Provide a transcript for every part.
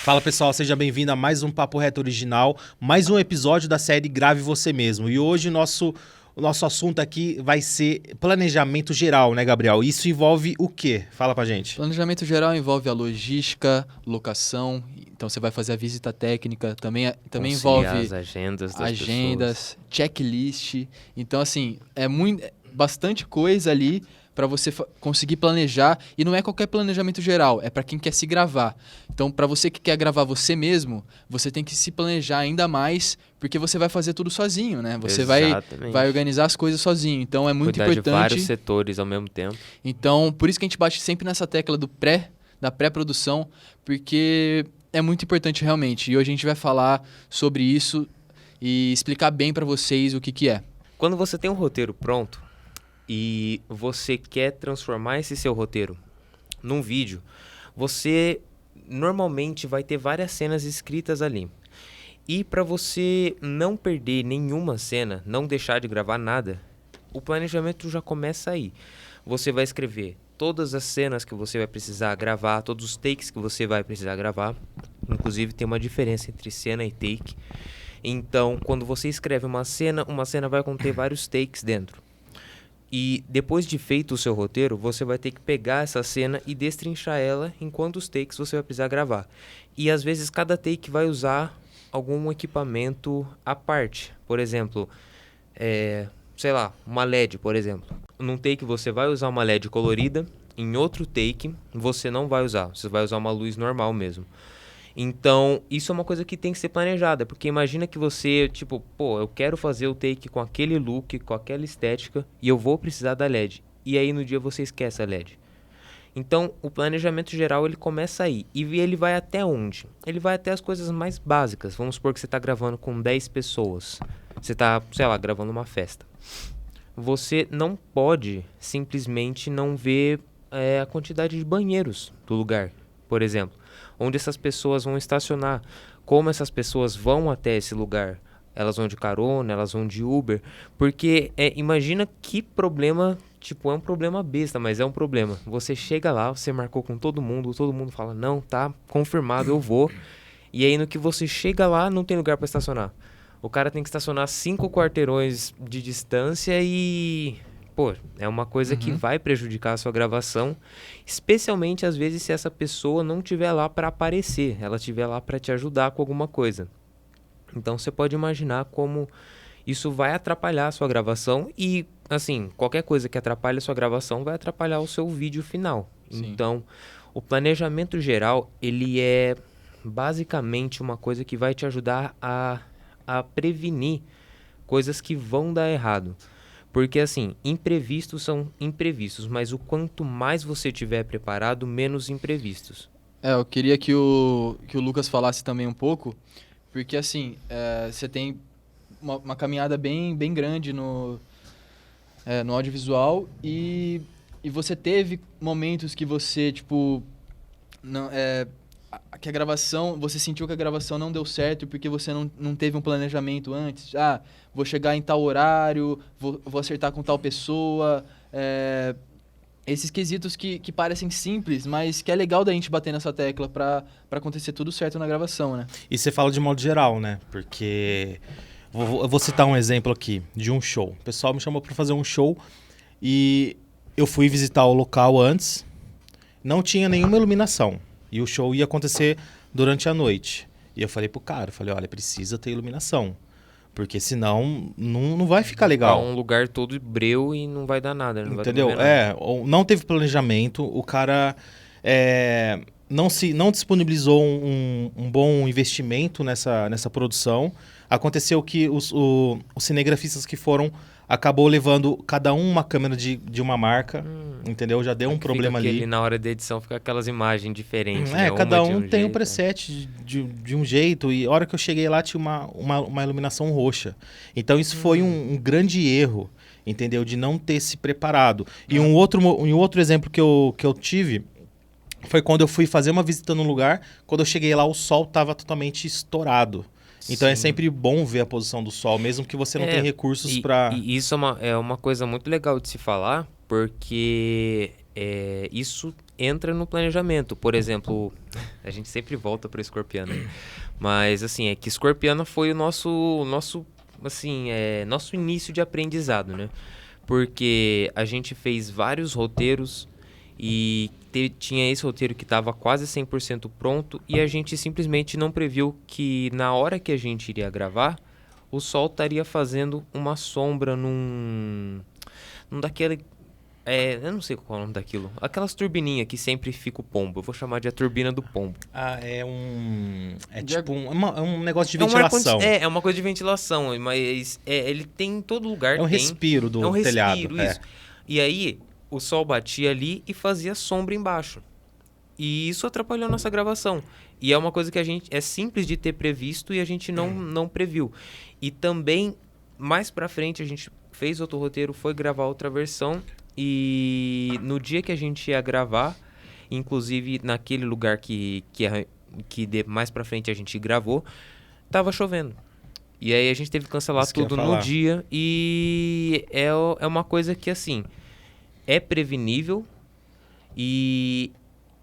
Fala pessoal, seja bem-vindo a mais um Papo Reto Original, mais um episódio da série Grave Você Mesmo. E hoje o nosso assunto aqui vai ser planejamento geral, né, Gabriel? Isso envolve o quê? Fala pra gente. Planejamento geral envolve a logística, locação, então você vai fazer a visita técnica, também envolve as agendas das pessoas. checklist. Então, assim, bastante coisa ali para você conseguir planejar. E não é qualquer planejamento geral, é para quem quer se gravar. Então, para você que quer gravar você mesmo, você tem que se planejar ainda mais, porque você vai fazer tudo sozinho, né? Você vai organizar as coisas sozinho. Então, é muito importante. Cuidar de vários setores ao mesmo tempo. Então, por isso que a gente bate sempre nessa tecla da pré-produção, porque é muito importante realmente. E hoje a gente vai falar sobre isso e explicar bem para vocês o que é. Quando você tem um roteiro pronto e você quer transformar esse seu roteiro num vídeo, você normalmente vai ter várias cenas escritas ali. E para você não perder nenhuma cena, não deixar de gravar nada, o planejamento já começa aí. Você vai escrever todas as cenas que você vai precisar gravar, todos os takes que você vai precisar gravar. Inclusive tem uma diferença entre cena e take. Então, quando você escreve uma cena vai conter vários takes dentro. E depois de feito o seu roteiro, você vai ter que pegar essa cena e destrinchar ela em quantos takes você vai precisar gravar. E às vezes cada take vai usar algum equipamento à parte. Por exemplo, uma LED, por exemplo. Num take você vai usar uma LED colorida, em outro take você não vai usar. Você vai usar uma luz normal mesmo. Então, isso é uma coisa que tem que ser planejada, porque imagina que você, eu quero fazer o take com aquele look, com aquela estética, e eu vou precisar da LED. E aí no dia você esquece a LED. Então, o planejamento geral, ele começa aí. E ele vai até onde? Ele vai até as coisas mais básicas. Vamos supor que você está gravando com 10 pessoas. Você está, gravando uma festa. Você não pode simplesmente não ver a quantidade de banheiros do lugar, por exemplo. Onde essas pessoas vão estacionar, como essas pessoas vão até esse lugar. Elas vão de carona, elas vão de Uber, porque imagina que problema, é um problema besta, mas é um problema. Você chega lá, você marcou com todo mundo fala, não, tá confirmado, eu vou. E aí no que você chega lá, não tem lugar para estacionar. O cara tem que estacionar 5 quarteirões de distância e... é uma coisa que vai prejudicar a sua gravação, especialmente às vezes se essa pessoa não estiver lá para aparecer, ela estiver lá para te ajudar com alguma coisa. Então você pode imaginar como isso vai atrapalhar a sua gravação e, assim, qualquer coisa que atrapalhe a sua gravação vai atrapalhar o seu vídeo final. Sim. Então, o planejamento geral, ele é basicamente uma coisa que vai te ajudar a prevenir coisas que vão dar errado. Porque, assim, imprevistos são imprevistos, mas o quanto mais você tiver preparado, menos imprevistos. Eu queria que o Lucas falasse também um pouco, porque, assim, você tem uma caminhada bem grande no audiovisual e você teve momentos que você, não, que a gravação, você sentiu que a gravação não deu certo porque você não teve um planejamento antes. Vou chegar em tal horário, vou acertar com tal pessoa. Esses quesitos que parecem simples, mas que é legal da gente bater nessa tecla para acontecer tudo certo na gravação, né? E você fala de modo geral, né? Porque eu vou citar um exemplo aqui de um show. O pessoal me chamou para fazer um show e eu fui visitar o local antes, não tinha nenhuma iluminação. E o show ia acontecer durante a noite. E eu falei pro cara, olha, precisa ter iluminação. Porque senão não vai ficar legal. Um lugar todo breu e não vai dar nada. Não entendeu? Vai nada. Não teve planejamento, o cara não disponibilizou um bom investimento nessa produção. Aconteceu que os cinegrafistas que foram acabou levando cada uma câmera de uma marca, entendeu? Já deu um problema ali. Na hora da edição fica aquelas imagens diferentes. Cada um tem um preset de um jeito e a hora que eu cheguei lá tinha uma iluminação roxa. Então isso foi um grande erro, entendeu? De não ter se preparado. E um outro exemplo que eu tive foi quando eu fui fazer uma visita num lugar, quando eu cheguei lá o sol estava totalmente estourado. Então é sempre bom ver a posição do sol, mesmo que você não tenha recursos para... E isso é uma coisa muito legal de se falar, porque isso entra no planejamento. Por exemplo, a gente sempre volta para Escorpiana, né? Mas assim, é que Escorpiana foi o nosso início de aprendizado, né? Porque a gente fez vários roteiros e tinha esse roteiro que estava quase 100% pronto e a gente simplesmente não previu que na hora que a gente iria gravar, o sol estaria fazendo uma sombra num daquele... eu não sei qual é o nome daquilo. Aquelas turbininhas que sempre fica o pombo. Eu vou chamar de a turbina do pombo. É tipo um negócio de ventilação. É uma coisa de ventilação, mas ele tem em todo lugar. É um respiro do telhado. Isso. E aí, o sol batia ali e fazia sombra embaixo. E isso atrapalhou a nossa gravação. E é uma coisa que é simples de ter previsto e a gente não previu. E também, mais pra frente, a gente fez outro roteiro, foi gravar outra versão. E no dia que a gente ia gravar, inclusive naquele lugar que mais pra frente a gente gravou, tava chovendo. E aí a gente teve que cancelar Isso que eu ia tudo no falar. dia. E é uma coisa que, assim, é prevenível. E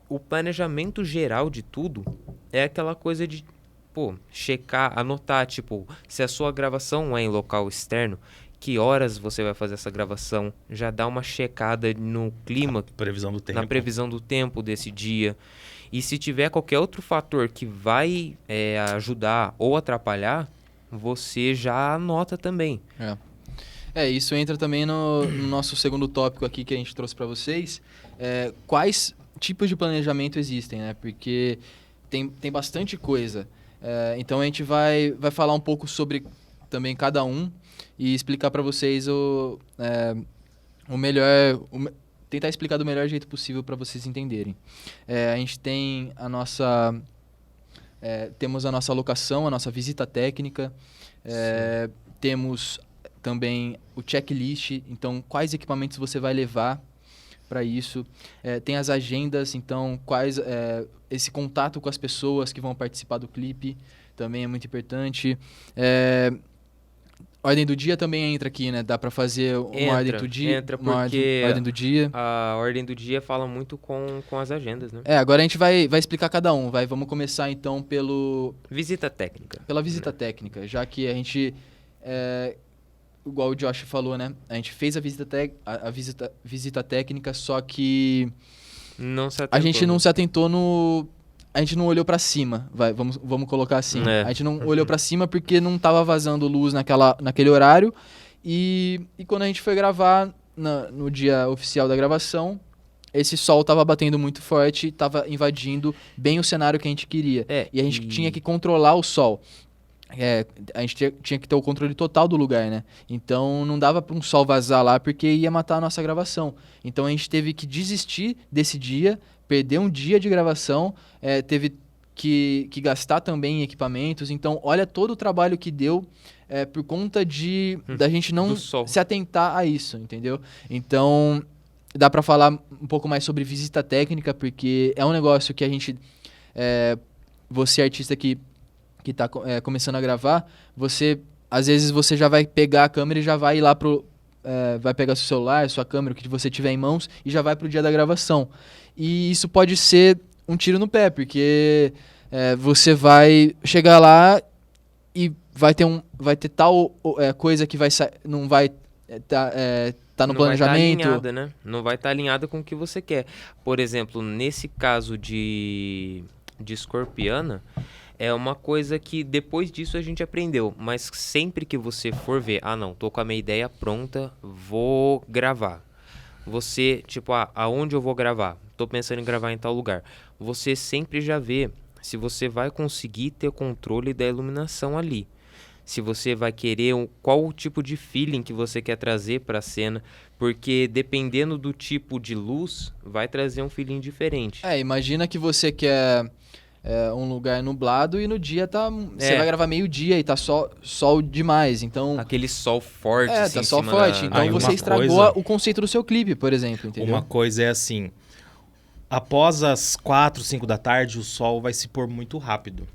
o planejamento geral de tudo é aquela coisa de, checar, anotar, tipo, se a sua gravação é em local externo, que horas você vai fazer essa gravação, já dá uma checada no clima, Previsão do tempo. na previsão do tempo desse dia. E se tiver qualquer outro fator que vai ajudar ou atrapalhar, você já anota também. Isso entra também no nosso segundo tópico aqui que a gente trouxe para vocês. Quais tipos de planejamento existem, né? Porque tem bastante coisa. Então a gente vai falar um pouco sobre também cada um e explicar para vocês o melhor... tentar explicar do melhor jeito possível para vocês entenderem. A gente tem temos a nossa alocação, a nossa visita técnica. Temos também o checklist, então quais equipamentos você vai levar para isso. Tem as agendas, então esse contato com as pessoas que vão participar do clipe também é muito importante. Ordem do dia também entra aqui, né? Dá para fazer uma ordem do dia. Entra porque ordem do dia. A ordem do dia fala muito com as agendas, né? Agora a gente vai explicar cada um. Vamos começar então Visita técnica. pela visita técnica, já que a gente, igual o Josh falou, né? A gente fez a visita técnica, só que a gente não se atentou a gente não olhou pra cima, vamos colocar assim. A gente não olhou pra cima porque não tava vazando luz naquele horário. E quando a gente foi gravar no dia oficial da gravação, esse sol tava batendo muito forte, tava invadindo bem o cenário que a gente queria. E a gente tinha que controlar o sol. A gente tinha que ter o controle total do lugar, né? Então não dava para um sol vazar lá porque ia matar a nossa gravação. Então a gente teve que desistir desse dia, perder um dia de gravação, teve que gastar também em equipamentos. Então olha todo o trabalho que deu por conta da gente não se atentar a isso, entendeu? Então dá para falar um pouco mais sobre visita técnica, porque é um negócio que a gente... você artista que está começando a gravar, às vezes você já vai pegar a câmera e já vai ir lá vai pegar seu celular, sua câmera, o que você tiver em mãos, e já vai pro dia da gravação. E isso pode ser um tiro no pé, porque você vai chegar lá e vai ter tal coisa que não vai tá no planejamento. Vai alinhada, né? Não vai estar alinhada com o que você quer. Por exemplo, nesse caso de Escorpiana, é uma coisa que depois disso a gente aprendeu, mas sempre que você for ver, tô com a minha ideia pronta, vou gravar. Você, aonde eu vou gravar? Tô pensando em gravar em tal lugar. Você sempre já vê se você vai conseguir ter controle da iluminação ali. Se você vai querer qual o tipo de feeling que você quer trazer para a cena, porque dependendo do tipo de luz, vai trazer um feeling diferente. Imagina que você quer um lugar nublado e no dia você vai gravar meio-dia e tá sol demais, então... Aquele sol forte, tá sol forte, então você estragou o conceito do seu clipe, por exemplo, entendeu? Uma coisa é assim, após as 4, 5 da tarde, o sol vai se pôr muito rápido.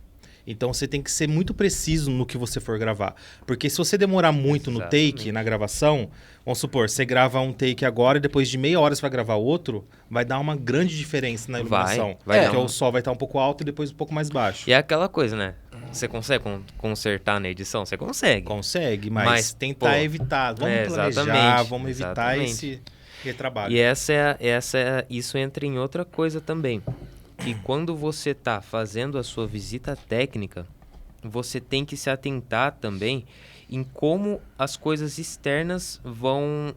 Então você tem que ser muito preciso no que você for gravar. Porque se você demorar muito no take, na gravação, vamos supor, você grava um take agora e depois de meia hora você vai gravar outro, vai dar uma grande diferença na iluminação. Vai porque o sol vai estar um pouco alto e depois um pouco mais baixo. E é aquela coisa, né? Você consegue consertar na edição? Você consegue. Consegue, mas tentar evitar. Vamos planejar, vamos evitar esse retrabalho. E isso entra em outra coisa também. Que quando você está fazendo a sua visita técnica, você tem que se atentar também em como as coisas externas vão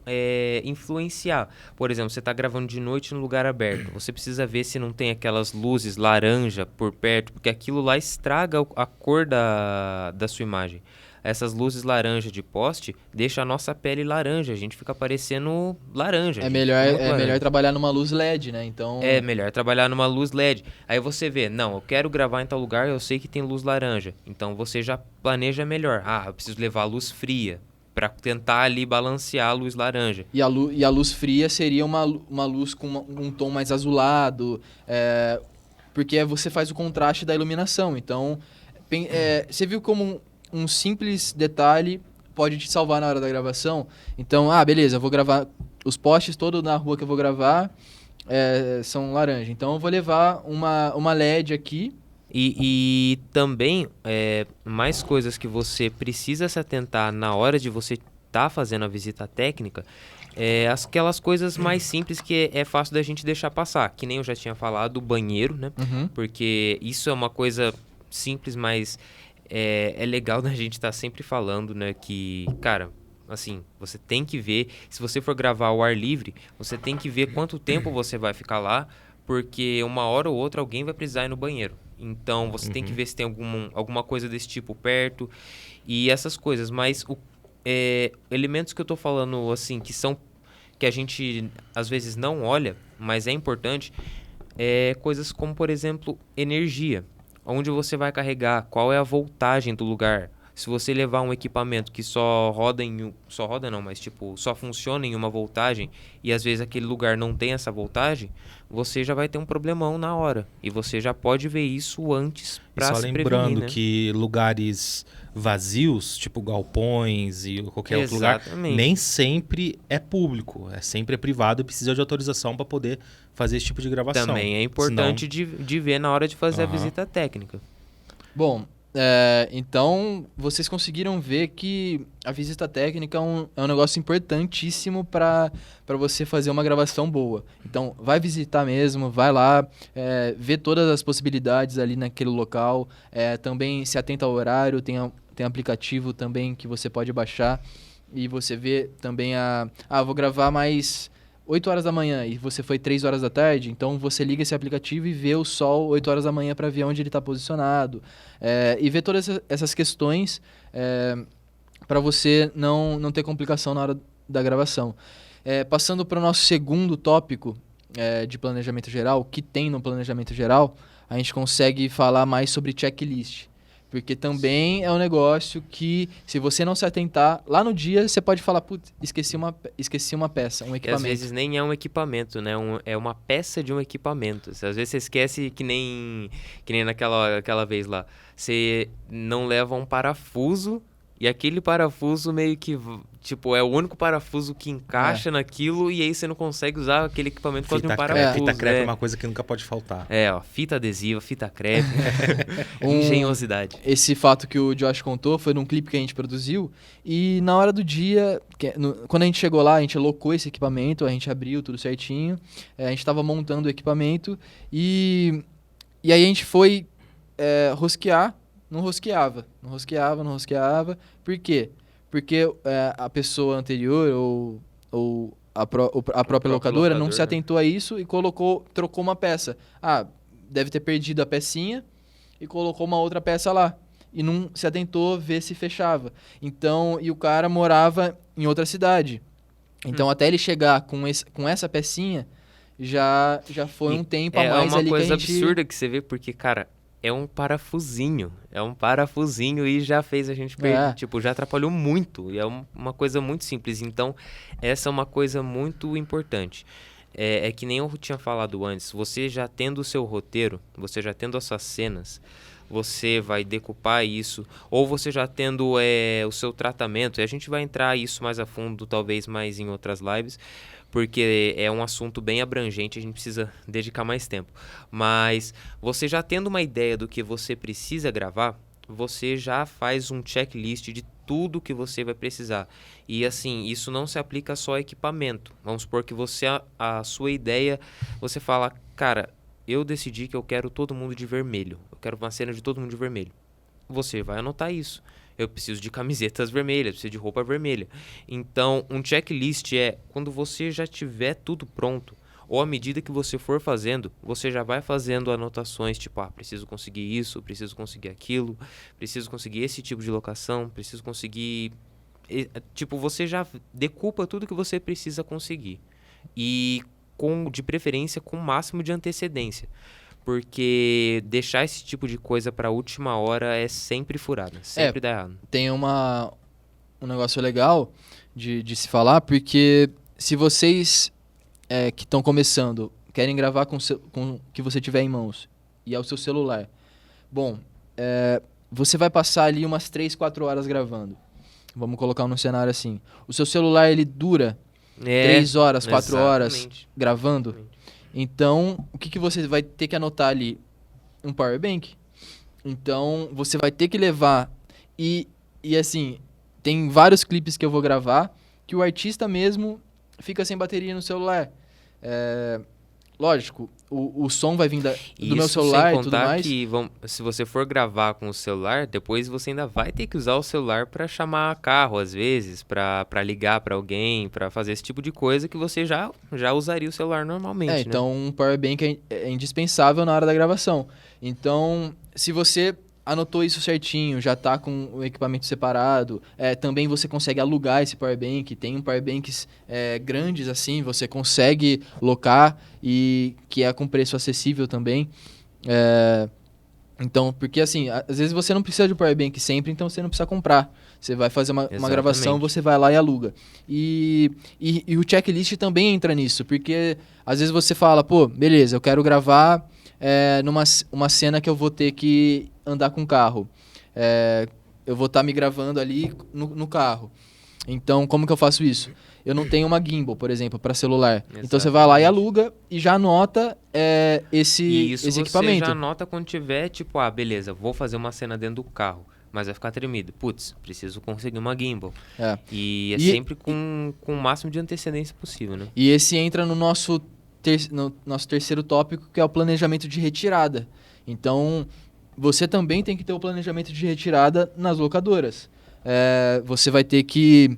influenciar. Por exemplo, você está gravando de noite no lugar aberto. Você precisa ver se não tem aquelas luzes laranja por perto, porque aquilo lá estraga a cor da sua imagem. Essas luzes laranja de poste deixam a nossa pele laranja. A gente fica parecendo laranja. É melhor trabalhar numa luz LED, né? Então... É melhor trabalhar numa luz LED. Aí você vê, não, eu quero gravar em tal lugar, eu sei que tem luz laranja. Então você já planeja melhor. Ah, eu preciso levar a luz fria para tentar ali balancear a luz laranja. E a luz fria seria uma luz com um tom mais azulado, porque você faz o contraste da iluminação. Então, você viu como um simples detalhe pode te salvar na hora da gravação? Então, beleza, eu vou gravar os postes todos na rua que eu vou gravar são laranja. Então, eu vou levar uma LED aqui. E também, mais coisas que você precisa se atentar na hora de você estar fazendo a visita técnica, aquelas coisas mais simples que é fácil da gente deixar passar. Que nem eu já tinha falado, o banheiro, né? Uhum. Porque isso é uma coisa simples, mas... É legal da gente estar sempre falando, né, que, cara, assim, você tem que ver, se você for gravar ao ar livre, você tem que ver quanto tempo você vai ficar lá, porque uma hora ou outra alguém vai precisar ir no banheiro. Então, você tem que ver se tem alguma coisa desse tipo perto e essas coisas. Mas elementos que eu tô falando, assim, que a gente, às vezes, não olha, mas é importante, coisas como, por exemplo, energia. Onde você vai carregar, qual é a voltagem do lugar. Se você levar um equipamento que só funciona em uma voltagem e às vezes aquele lugar não tem essa voltagem, você já vai ter um problemão na hora. E você já pode ver isso antes para se prevenir. Só lembrando que lugares vazios, tipo galpões e qualquer outro lugar, nem sempre é público, sempre é privado e precisa de autorização para poder fazer esse tipo de gravação. Também é importante de ver na hora de fazer a visita técnica. Bom, então vocês conseguiram ver que a visita técnica é um negócio importantíssimo para você fazer uma gravação boa. Então, vai visitar mesmo, vai lá, vê todas as possibilidades ali naquele local, também se atenta ao horário, tem aplicativo também que você pode baixar e você vê também vou gravar mais 8 horas da manhã e você foi 3 horas da tarde, então você liga esse aplicativo e vê o sol 8 horas da manhã para ver onde ele está posicionado. E ver todas essas questões para você não ter complicação na hora da gravação. Passando para o nosso segundo tópico de planejamento geral, o que tem no planejamento geral, a gente consegue falar mais sobre checklist. Porque também é um negócio que, se você não se atentar, lá no dia você pode falar, putz, esqueci uma peça, um equipamento. E às vezes nem é um equipamento, né? É uma peça de um equipamento. Às vezes você esquece que nem naquela vez lá. Você não leva um parafuso e aquele parafuso meio que, tipo, é o único parafuso que encaixa naquilo e aí você não consegue usar aquele equipamento por causa de um parafuso. Fita crepe é uma coisa que nunca pode faltar. Fita adesiva, fita crepe, engenhosidade. Esse fato que o Josh contou foi num clipe que a gente produziu e na hora do dia, quando a gente chegou lá, a gente alocou esse equipamento, a gente abriu tudo certinho, a gente estava montando o equipamento e aí a gente foi rosquear. Não rosqueava. Por quê? Porque a pessoa anterior ou a própria locadora não se atentou a isso e trocou uma peça. Deve ter perdido a pecinha e colocou uma outra peça lá. E não se atentou a ver se fechava. Então, e o cara morava em outra cidade. Então, até ele chegar com essa pecinha, já foi um tempo a mais ali que a gente... É uma coisa absurda que você vê, porque, cara... É um parafusinho e já fez a gente perder, já atrapalhou muito, e é uma coisa muito simples. Então, essa é uma coisa muito importante. É que nem eu tinha falado antes, você já tendo o seu roteiro, você já tendo as suas cenas, você vai decupar isso, ou você já tendo o seu tratamento, e a gente vai entrar isso mais a fundo, talvez mais em outras lives, porque é um assunto bem abrangente, a gente precisa dedicar mais tempo. Mas você já tendo uma ideia do que você precisa gravar, você já faz um checklist de tudo que você vai precisar. E assim, isso não se aplica só a equipamento. Vamos supor que você, a sua ideia, você fala, cara, eu decidi que eu quero todo mundo de vermelho. Eu quero uma cena de todo mundo de vermelho. Você vai anotar isso. Eu preciso de camisetas vermelhas, preciso de roupa vermelha. Então, um checklist é quando você já tiver tudo pronto, ou à medida que você for fazendo, você já vai fazendo anotações, tipo, preciso conseguir isso, preciso conseguir aquilo, preciso conseguir esse tipo de locação, preciso conseguir... Tipo, você já decupa tudo que você precisa conseguir. E, de preferência, com o máximo de antecedência. Porque deixar esse tipo de coisa pra última hora é sempre furada, sempre dá errado. Tem um negócio legal de se falar, porque se vocês que estão começando querem gravar com o que você tiver em mãos e é o seu celular, bom, você vai passar ali umas 3, 4 horas gravando. Vamos colocar no cenário assim. O seu celular, ele dura 3 horas, 4 horas gravando. Exatamente. Então, o que você vai ter que anotar ali? Um power bank. Então, você vai ter que levar. E assim, tem vários clipes que eu vou gravar que o artista mesmo fica sem bateria no celular. Lógico, o som vai vir do meu celular e tudo mais. Que se você for gravar com o celular, depois você ainda vai ter que usar o celular para chamar carro, às vezes, para ligar para alguém, para fazer esse tipo de coisa que você já usaria o celular normalmente, né? Então, um power bank é indispensável na hora da gravação. Então, se você anotou isso certinho, já tá com o equipamento separado, também você consegue alugar esse power bank. Tem power banks grandes assim, você consegue locar e que é com preço acessível também. Então, porque assim, às vezes você não precisa de power bank sempre, então você não precisa comprar. Você vai fazer uma gravação, você vai lá e aluga. E o checklist também entra nisso, porque às vezes você fala, pô, beleza, eu quero gravar numa cena que eu vou ter que andar com o carro. Eu vou estar me gravando ali no carro. Então, como que eu faço isso? Eu não tenho uma gimbal, por exemplo, para celular. Exatamente. Então, você vai lá e aluga e já anota esse equipamento. Você já anota quando tiver, tipo, beleza, vou fazer uma cena dentro do carro, mas vai ficar tremido. Putz, preciso conseguir uma gimbal. E sempre com o máximo de antecedência possível, né? E esse entra no nosso terceiro tópico, que é o planejamento de retirada. Então, você também tem que ter o planejamento de retirada nas locadoras. Você vai ter que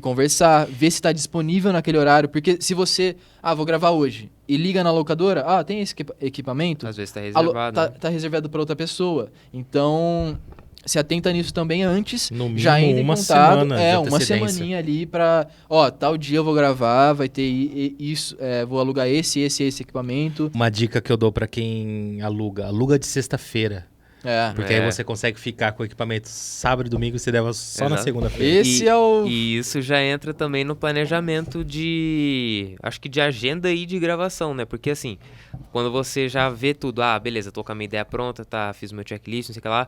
conversar, ver se está disponível naquele horário, porque se você, vou gravar hoje, e liga na locadora, tem esse equipamento, às vezes está reservado. Tá reservado para outra pessoa. Então, se atenta nisso também antes, no mínimo, já entra em uma contato, semana de uma antecedência. semaninha ali para, tal dia eu vou gravar, vai ter isso, vou alugar esse equipamento. Uma dica que eu dou pra quem aluga de sexta-feira. Porque aí você consegue ficar com o equipamento sábado e domingo e você leva só na segunda-feira. E isso já entra também no planejamento acho que de agenda e de gravação, né? Porque assim, quando você já vê tudo, beleza, tô com a minha ideia pronta, fiz o meu checklist, não sei o que lá,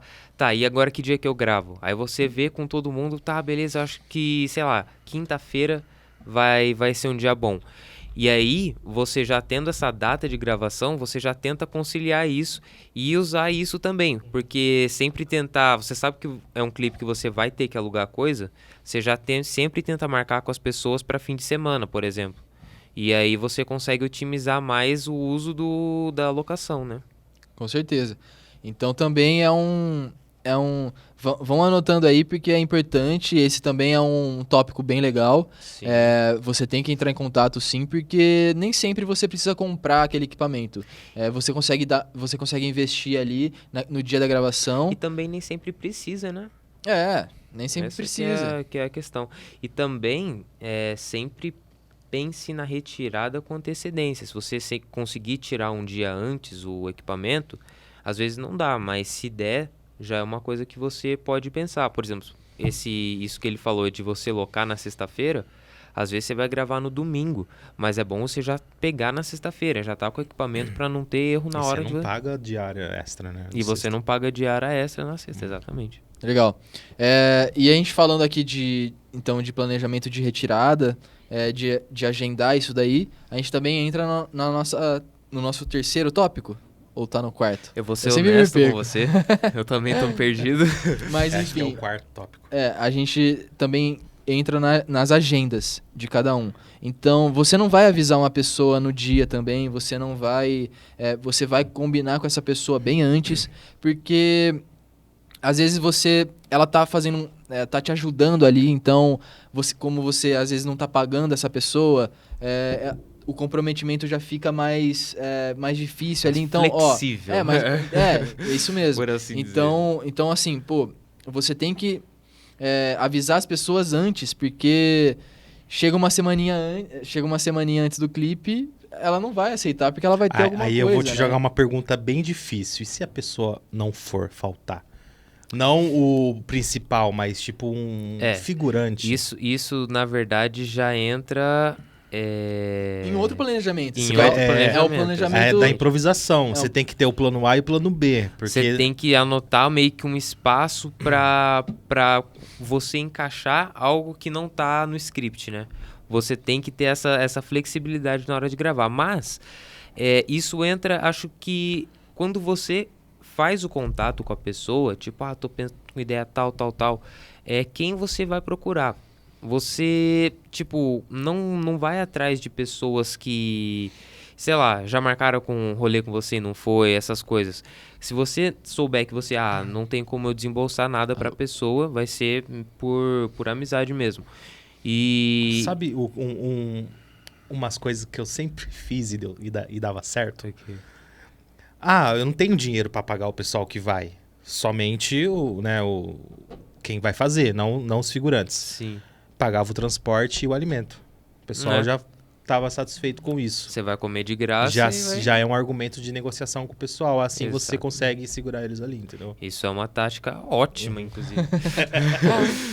e agora que dia que eu gravo? Aí você vê com todo mundo, beleza, acho que, sei lá, quinta-feira vai ser um dia bom. E aí, você já tendo essa data de gravação, você já tenta conciliar isso e usar isso também. Porque sempre tentar... Você sabe que é um clipe que você vai ter que alugar coisa, você já sempre tenta marcar com as pessoas para fim de semana, por exemplo. E aí você consegue otimizar mais o uso da locação, né? Com certeza. Então também vão anotando aí, porque é importante. Esse também é um tópico bem legal. Você tem que entrar em contato, sim, porque nem sempre você precisa comprar aquele equipamento. Você consegue investir ali no dia da gravação. E também nem sempre precisa, né? Nem sempre precisa. Que é a questão. E também sempre pense na retirada com antecedência. Se você conseguir tirar um dia antes o equipamento, às vezes não dá, mas se der, já é uma coisa que você pode pensar. Por exemplo, isso que ele falou de você locar na sexta-feira, Às vezes você vai gravar no domingo, mas é bom você já pegar na sexta-feira, já tá com o equipamento para não ter erro na hora você de... não paga diária extra, né? E você não paga diária extra na sexta, exatamente. Legal. E a gente falando aqui de planejamento de retirada, de agendar isso daí, a gente também entra no nosso terceiro tópico? Ou tá no quarto? Eu vou ser sempre me honesto com perco. você, eu também tô perdido. Mas Acho que é enfim, o quarto tópico. a gente também entra nas agendas de cada um. Então, você não vai avisar uma pessoa no dia também, você não vai... você vai combinar com essa pessoa bem antes, porque às vezes ela tá fazendo... tá te ajudando ali, então, como você às vezes não tá pagando essa pessoa, o comprometimento já fica mais difícil ali. Então, flexível. É isso mesmo. Por assim Então, assim, pô, você tem que avisar as pessoas antes, porque chega uma semaninha antes do clipe, ela não vai aceitar, porque ela vai ter alguma coisa. Aí eu vou te né? jogar uma pergunta bem difícil. E se a pessoa não for faltar? Não o principal, mas tipo um figurante. Isso, na verdade, já entra... Em outro planejamento. Em outro planejamento. É o planejamento... da improvisação. Você tem que ter o plano A e o plano B. Porque... Você tem que anotar meio que um espaço pra você encaixar algo que não tá no script, né? Você tem que ter essa flexibilidade na hora de gravar. Mas isso entra, acho que quando você faz o contato com a pessoa, tipo, tô pensando com ideia tal, quem você vai procurar. Você, tipo, não vai atrás de pessoas que, sei lá, já marcaram com um rolê com você e não foi, essas coisas. Se você souber que você, não tem como eu desembolsar nada pra pessoa, vai ser por amizade mesmo. E... Sabe umas coisas que eu sempre fiz e dava certo? Okay. Eu não tenho dinheiro pra pagar o pessoal que vai. Somente quem vai fazer, não os figurantes. Sim. Pagava o transporte e o alimento. O pessoal já estava satisfeito com isso. Você vai comer de graça Já é um argumento de negociação com o pessoal. Assim você Exato. consegue segurar eles ali, entendeu? Isso é uma tática ótima, inclusive.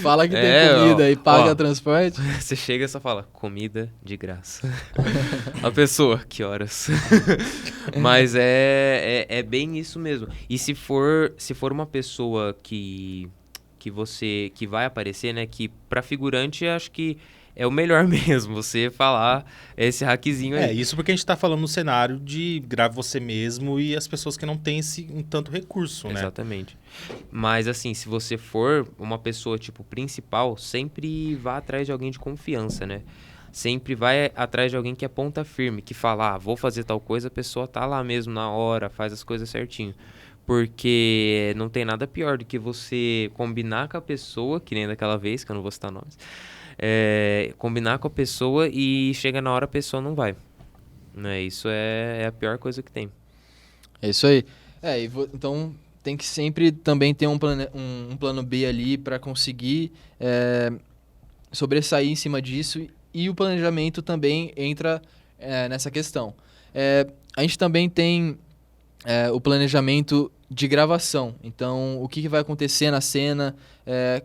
Fala que tem comida e paga ó, transporte. Você chega e só fala, comida de graça. A pessoa, que horas? Mas é bem isso mesmo. E se for uma pessoa que vai aparecer, né? Que pra figurante, acho que é o melhor mesmo, você falar esse hackzinho aí. Isso porque a gente tá falando no cenário de grave você mesmo e as pessoas que não têm um tanto recurso, né? Exatamente. Mas assim, se você for uma pessoa, tipo, principal, sempre vá atrás de alguém de confiança, né? Sempre vai atrás de alguém que é ponta firme, que fala, vou fazer tal coisa, a pessoa tá lá mesmo na hora, faz as coisas certinho. Porque não tem nada pior do que você combinar com a pessoa, que nem daquela vez, que eu não vou citar nomes, combinar com a pessoa e chega na hora a pessoa não vai. Né? Isso é a pior coisa que tem. É isso aí. Então tem que sempre também ter um plano B ali para conseguir sobressair em cima disso, e o planejamento também entra nessa questão. A gente também tem o planejamento de gravação. Então, o que vai acontecer na cena,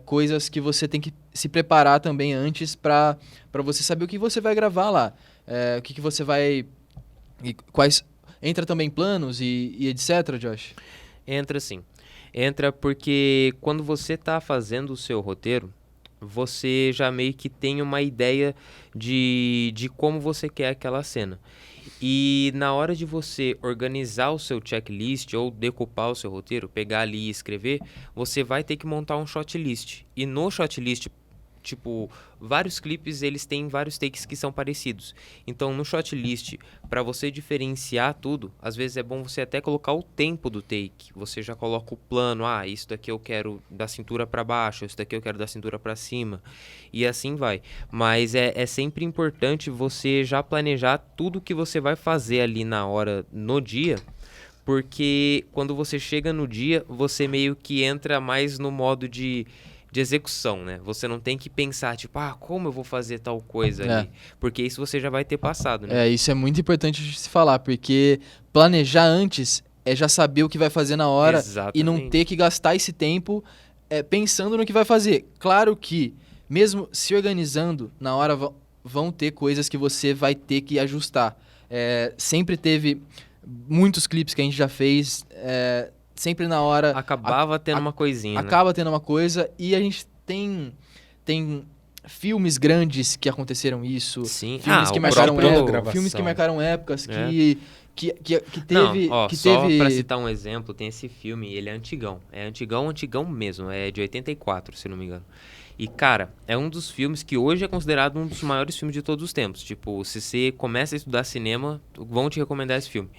coisas que você tem que se preparar também antes para você saber o que você vai gravar lá. O que você vai... Entra também planos e etc, Josh? Entra sim. Entra porque quando você está fazendo o seu roteiro, você já meio que tem uma ideia de como você quer aquela cena. E na hora de você organizar o seu checklist ou decupar o seu roteiro, pegar ali e escrever, você vai ter que montar um shot list. E no shot list, tipo, vários clipes, eles têm vários takes que são parecidos. Então, no shot list, para você diferenciar tudo, às vezes é bom você até colocar o tempo do take. Você já coloca o plano, isso daqui eu quero da cintura para baixo, isso daqui eu quero da cintura para cima, e assim vai. Mas é sempre importante você já planejar tudo que você vai fazer ali na hora, no dia, porque quando você chega no dia, você meio que entra mais no modo de execução, né? Você não tem que pensar, tipo, como eu vou fazer tal coisa ali? Porque isso você já vai ter passado, né? Isso é muito importante de se falar, porque planejar antes é já saber o que vai fazer na hora. Exatamente. E não ter que gastar esse tempo pensando no que vai fazer. Claro que, mesmo se organizando na hora, vão ter coisas que você vai ter que ajustar. Sempre teve muitos clipes que a gente já fez, sempre na hora... Acabava tendo uma coisinha, né? Acaba tendo uma coisa, e a gente tem filmes grandes que aconteceram isso. Sim. Filmes que o marcaram próprio- épocas, filmes que marcaram épocas que teve... Não, ó, que só teve... pra citar um exemplo, tem esse filme, ele é antigão. É antigão, antigão mesmo. É de 84, se não me engano. E, cara, é um dos filmes que hoje é considerado um dos maiores filmes de todos os tempos. Tipo, se você começa a estudar cinema, vão te recomendar esse filme.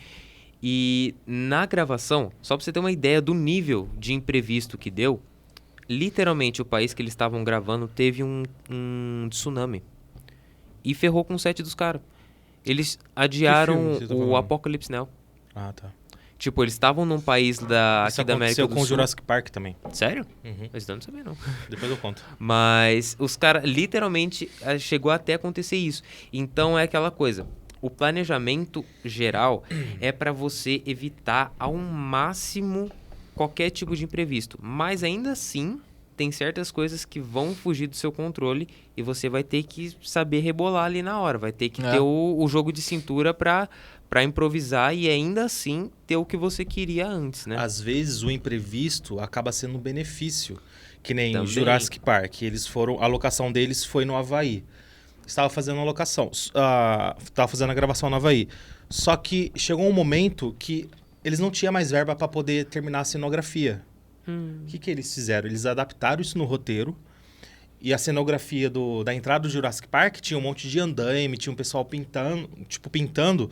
E na gravação, só pra você ter uma ideia do nível de imprevisto que deu, literalmente o país que eles estavam gravando teve um tsunami. E ferrou com o set dos caras. Eles adiaram você tá o falando? Apocalypse Now. Ah, tá. Tipo, eles estavam num país Isso aqui da América aconteceu do com o Sul. Jurassic Park também. Sério? Uhum. Mas não sabia, não. Depois eu conto. Mas os caras, literalmente, chegou até a acontecer isso. Então é aquela coisa. O planejamento geral é para você evitar ao máximo qualquer tipo de imprevisto. Mas ainda assim, tem certas coisas que vão fugir do seu controle e você vai ter que saber rebolar ali na hora. Vai ter que ter o jogo de cintura para improvisar e ainda assim ter o que você queria antes, né? Às vezes o imprevisto acaba sendo um benefício. Que nem Também. Jurassic Park. A locação deles foi no Havaí. Estava fazendo a locação. Estava fazendo a gravação no Havaí. Só que chegou um momento que eles não tinham mais verba para poder terminar a cenografia. O que eles fizeram? Eles adaptaram isso no roteiro. E a cenografia da entrada do Jurassic Park tinha um monte de andaime, tinha um pessoal pintando.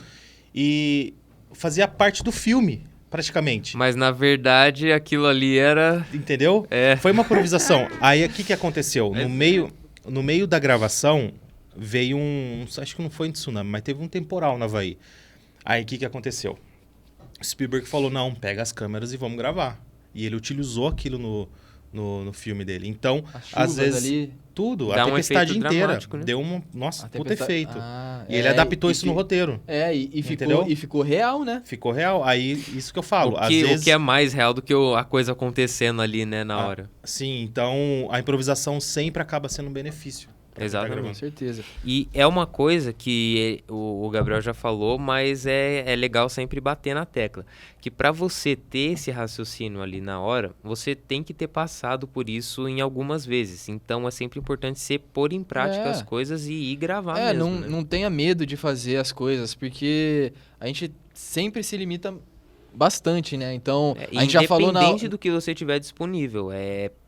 E fazia parte do filme, praticamente. Mas na verdade aquilo ali era... Entendeu? Foi uma improvisação. Aí o que aconteceu? No meio da gravação, veio acho que não foi um tsunami, mas teve um temporal no Havaí. Aí o que aconteceu? Spielberg falou, não, pega as câmeras e vamos gravar. E ele utilizou aquilo no filme dele. Então, às vezes, ali... tudo, Dá a um tempestade efeito inteira. dramático, né? Deu nossa, puta efeito. Ah, E ele adaptou isso no roteiro. Entendeu? E ficou real, né? Ficou real. Aí, isso que eu falo. O que é mais real do que a coisa acontecendo ali, né, na hora. Sim, então a improvisação sempre acaba sendo um benefício. Exatamente. Com certeza. E é uma coisa que o Gabriel já falou, mas é legal sempre bater na tecla. Que para você ter esse raciocínio ali na hora, você tem que ter passado por isso em algumas vezes. Então é sempre importante você pôr em prática as coisas e ir gravar mesmo. Não tenha medo de fazer as coisas, porque a gente sempre se limita bastante, né? Então, a gente já falou independente do que você tiver disponível.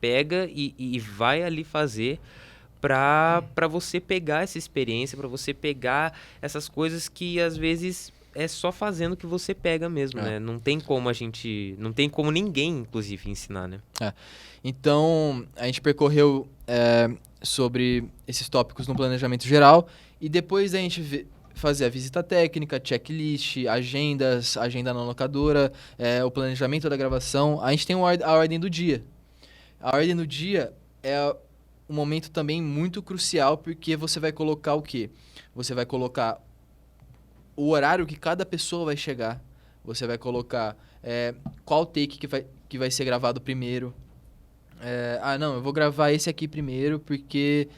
Pega e vai ali fazer para você pegar essa experiência, para você pegar essas coisas que às vezes é só fazendo que você pega mesmo, né? Não tem como ninguém, inclusive, ensinar, né? Então, a gente percorreu sobre esses tópicos no planejamento geral e depois da gente fazer a visita técnica, checklist, agenda na locadora, o planejamento da gravação, a gente tem a ordem do dia. A ordem do dia é um momento também muito crucial, porque você vai colocar o quê? Você vai colocar o horário que cada pessoa vai chegar. Você vai colocar qual take que vai ser gravado primeiro. Eu vou gravar esse aqui primeiro, porque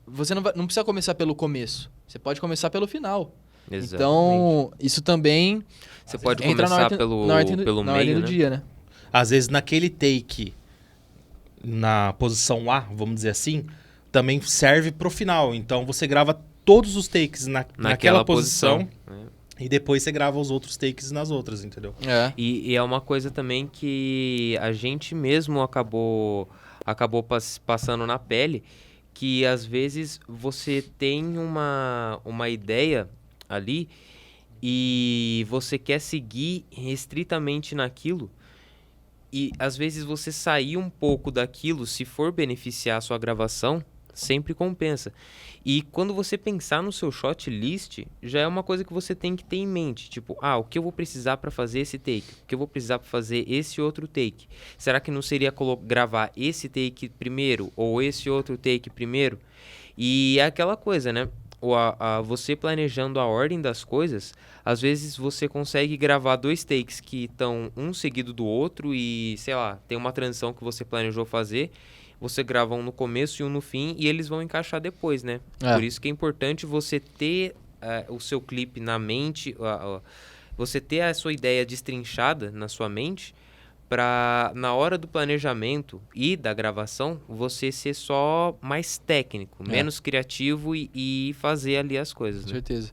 você não precisa começar pelo começo. Você pode começar pelo final. Exatamente. Então, isso também... Você pode entra começar pelo meio, ordem do né? dia, né? Às vezes, naquele take, na posição A, vamos dizer assim, também serve pro final. Então, você grava todos os takes naquela posição. E depois você grava os outros takes nas outras, entendeu? E é uma coisa também que a gente mesmo acabou passando na pele, que às vezes você tem uma ideia ali e você quer seguir estritamente naquilo, e às vezes você sair um pouco daquilo, se for beneficiar a sua gravação, sempre compensa. E quando você pensar no seu shot list, já é uma coisa que você tem que ter em mente. Tipo, o que eu vou precisar para fazer esse take? O que eu vou precisar para fazer esse outro take? Será que não seria gravar esse take primeiro ou esse outro take primeiro? E é aquela coisa, né? Você planejando a ordem das coisas, às vezes você consegue gravar 2 takes que estão um seguido do outro e, sei lá, tem uma transição que você planejou fazer. você grava um no começo e um no fim, e eles vão encaixar depois, né? É. Por isso que é importante você ter o seu clipe na mente, você ter a sua ideia destrinchada na sua mente, para na hora do planejamento e da gravação, você ser só mais técnico, menos criativo e fazer ali as coisas, Com né? certeza.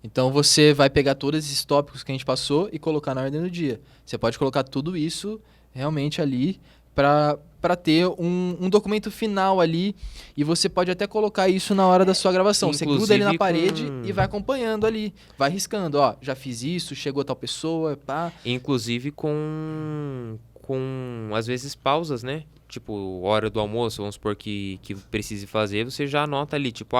Então você vai pegar todos esses tópicos que a gente passou e colocar na ordem do dia. Você pode colocar tudo isso realmente ali para ter um documento final ali, e você pode até colocar isso na hora da sua gravação. Você gruda ele na Inclusive parede com- e vai acompanhando ali, vai riscando, ó, já fiz isso, chegou tal pessoa, pá. Inclusive com às vezes pausas, né? Tipo, hora do almoço, vamos supor que precise fazer, você já anota ali, tipo,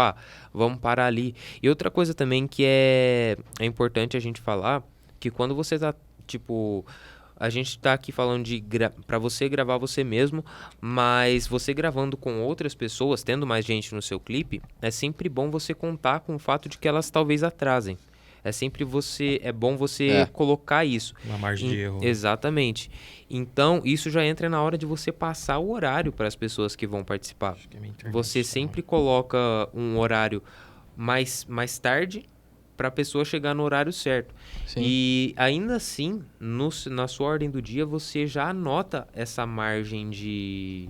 vamos parar ali. E outra coisa também que é importante a gente falar, que quando você tá, tipo, a gente tá aqui falando de para você gravar você mesmo, mas você gravando com outras pessoas, tendo mais gente no seu clipe, é sempre bom você contar com o fato de que elas talvez atrasem. É bom você colocar isso. Uma margem de erro. Exatamente. Então, isso já entra na hora de você passar o horário para as pessoas que vão participar. Acho que a minha internet Você tá- sempre coloca um horário mais tarde para a pessoa chegar no horário certo. Sim. E ainda assim, na sua ordem do dia, você já anota essa margem de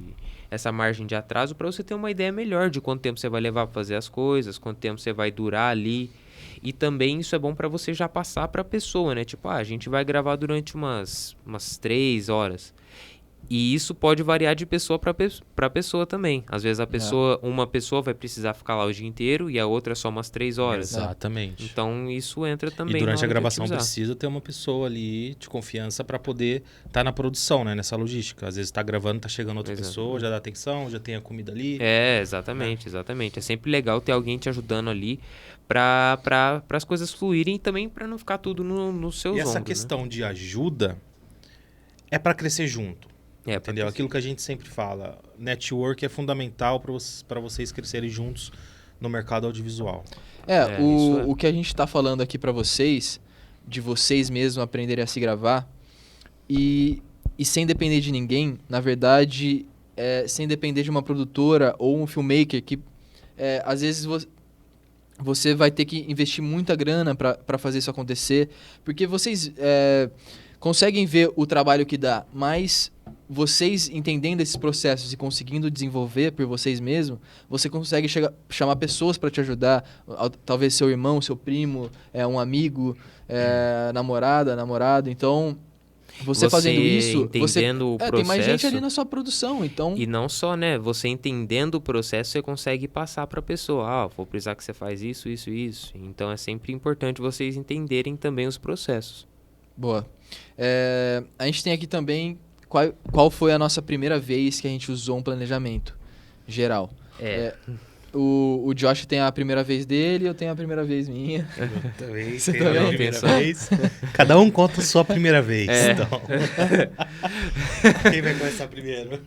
atraso para você ter uma ideia melhor de quanto tempo você vai levar para fazer as coisas, quanto tempo você vai durar ali. E também isso é bom para você já passar para a pessoa, né? Tipo, a gente vai gravar durante umas 3 horas. E isso pode variar de pessoa para pessoa também. Às vezes uma pessoa vai precisar ficar lá o dia inteiro e a outra só umas 3 horas. Exatamente. Então isso entra também E durante na hora a de gravação otimizar. precisa ter uma pessoa ali de confiança para poder estar na produção, né? Nessa logística. Às vezes tá gravando, tá chegando outra Exato. pessoa, já dá atenção, já tem a comida ali. Exatamente. É sempre legal ter alguém te ajudando ali para as coisas fluírem e também para não ficar tudo nos seus E essa ombros, questão de ajuda é para crescer junto. né? Entendeu? Aquilo que a gente sempre fala. Network é fundamental para vocês crescerem juntos no mercado audiovisual. isso é. O que a gente tá falando aqui pra vocês, de vocês mesmos aprenderem a se gravar, e sem depender de ninguém, na verdade, sem depender de uma produtora ou um filmmaker, que às vezes você vai ter que investir muita grana pra fazer isso acontecer, porque vocês conseguem ver o trabalho que dá, mas vocês entendendo esses processos e conseguindo desenvolver por vocês mesmos, você consegue chamar pessoas para te ajudar, talvez seu irmão, seu primo, um amigo, namorado. Então, você fazendo isso, entendendo o tem mais gente processo. ali na sua produção, então... E não só, né? Você entendendo o processo, você consegue passar para a pessoa. Vou precisar que você faz isso. Então é sempre importante vocês entenderem também os processos. Boa. A gente tem aqui também qual foi a nossa primeira vez que a gente usou um planejamento geral. O Josh tem a primeira vez dele, eu tenho a primeira vez minha. Também, Você tem também? a primeira vez. Cada um conta a sua primeira vez. Então. Quem vai começar primeiro?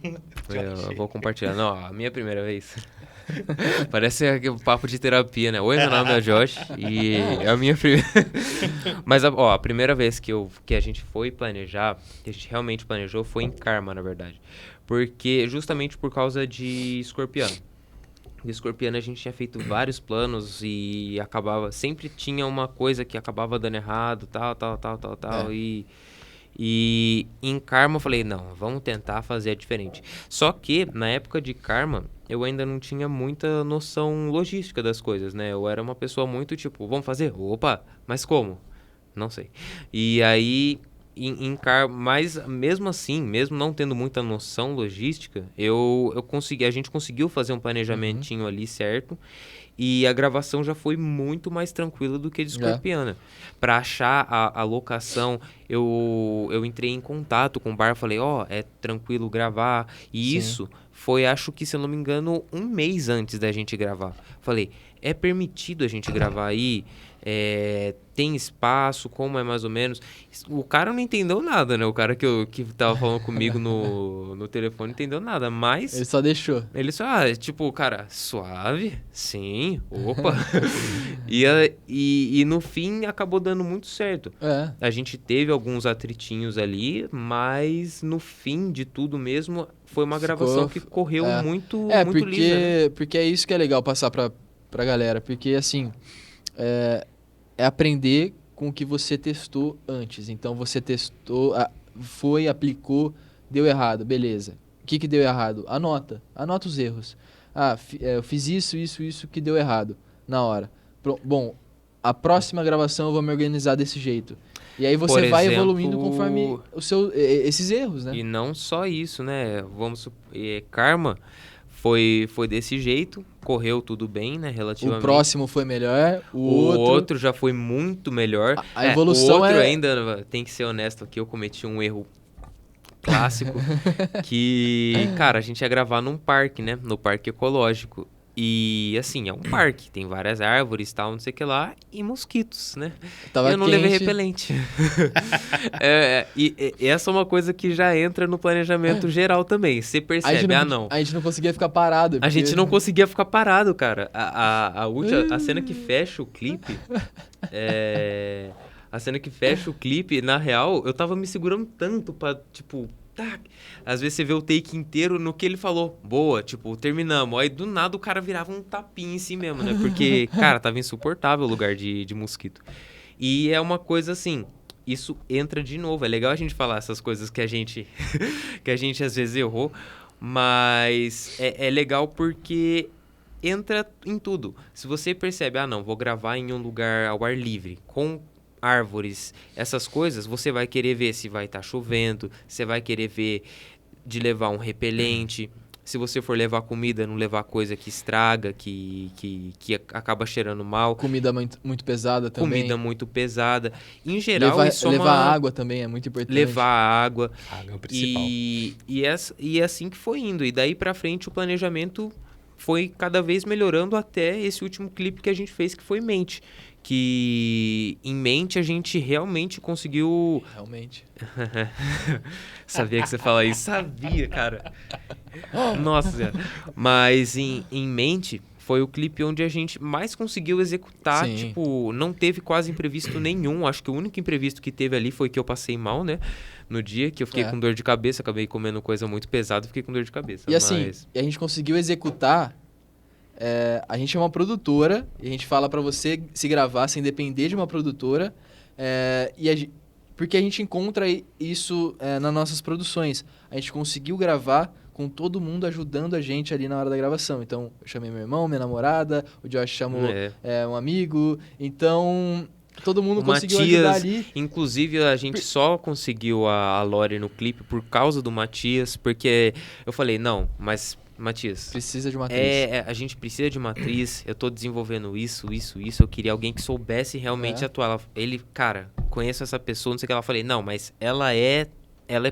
Eu vou compartilhar. Não, a minha primeira vez. Parece um papo de terapia, né? Oi, meu nome é Josh e é a minha primeira... Mas, a primeira vez que a gente foi planejar, que a gente realmente planejou, foi em Karma, na verdade. Justamente por causa de Escorpião. De Escorpião a gente tinha feito vários planos e sempre tinha uma coisa que acabava dando errado, tal. E em Karma eu falei, não, vamos tentar fazer diferente. Só que, na época de Karma, eu ainda não tinha muita noção logística das coisas, né? Eu era uma pessoa muito tipo, vamos fazer? Opa, mas como? Não sei. E aí, em Karma, mas mesmo assim, mesmo não tendo muita noção logística, a gente conseguiu fazer um planejamentinho ali certo. E a gravação já foi muito mais tranquila do que de Escorpiana. Para achar a locação, eu entrei em contato com o bar, falei, é tranquilo gravar. E isso foi, acho que, se eu não me engano, 1 mês antes da gente gravar. Falei, é permitido a gente gravar aí? Tem espaço? Como é mais ou menos? O cara não entendeu nada, né? O cara que tava falando comigo no telefone não entendeu nada, mas... Ele só deixou. Ele só, cara, suave, sim, Sim, opa. e no fim acabou dando muito certo. A gente teve alguns atritinhos ali, mas no fim de tudo mesmo foi uma gravação que correu muito lisa, né? Porque é isso que é legal passar pra galera. Porque, assim, é aprender com o que você testou antes. Então, você testou, aplicou, deu errado, beleza. O que deu errado? Anota os erros. Eu fiz isso que deu errado na hora. Bom, a próxima gravação eu vou me organizar desse jeito. E aí você vai evoluindo conforme esses erros, né? E não só isso, né? Karma foi desse jeito, correu tudo bem, né? Relativamente. O próximo foi melhor, o outro já foi muito melhor. A evolução o outro ainda, tem que ser honesto aqui, eu cometi um erro clássico que, cara, a gente ia gravar num parque, né? No parque ecológico. E, assim, é um parque, tem várias árvores e tal, não sei o que lá, e mosquitos, né? Tava eu não levei repelente. E essa é uma coisa que já entra no planejamento geral também. Você percebe, A gente não conseguia ficar parado. A gente não conseguia ficar parado, cara. A cena que fecha o clipe... A cena que fecha o clipe, na real, eu tava me segurando tanto pra, tipo... Às vezes você vê o take inteiro no que ele falou. Boa, tipo, terminamos. Aí do nada o cara virava um tapinha em si mesmo, né? Porque, cara, tava insuportável o lugar de mosquito. E é uma coisa assim, isso entra de novo. É legal a gente falar essas coisas que a gente às vezes errou, mas é legal porque entra em tudo. Se você percebe, não, vou gravar em um lugar ao ar livre, com árvores, essas coisas, você vai querer ver se vai estar chovendo, você vai querer ver de levar um repelente, se você for levar comida, não levar coisa que estraga, que acaba cheirando mal. Comida muito pesada também. Comida muito pesada. Em geral, levar água também é muito importante. Levar água. Água é o principal. E é assim que foi indo. E daí pra frente o planejamento foi cada vez melhorando até esse último clipe que a gente fez, que foi Mente. Que em Mente a gente realmente conseguiu... Realmente. Sabia que você fala isso. Sabia, cara. Nossa. Mas em Mente foi o clipe onde a gente mais conseguiu executar. Sim. Tipo, não teve quase imprevisto nenhum. Acho que o único imprevisto que teve ali foi que eu passei mal, né? No dia que eu fiquei com dor de cabeça. Acabei comendo coisa muito pesada, fiquei com dor de cabeça. E assim, a gente conseguiu executar... a gente é uma produtora e a gente fala pra você se gravar sem depender de uma produtora, porque a gente encontra isso nas nossas produções. A gente conseguiu gravar com todo mundo ajudando a gente ali na hora da gravação. Então, eu chamei meu irmão, minha namorada, o Josh chamou um amigo. Então, todo mundo conseguiu ajudar ali. Inclusive, a gente só conseguiu a Lore no clipe por causa do Matias, porque eu falei, não, mas... Matias, precisa de uma atriz. A gente precisa de uma atriz. Eu tô desenvolvendo isso. Eu queria alguém que soubesse realmente atuar. Ele, cara, conheço essa pessoa, não sei o que. Ela falei, não, mas ela é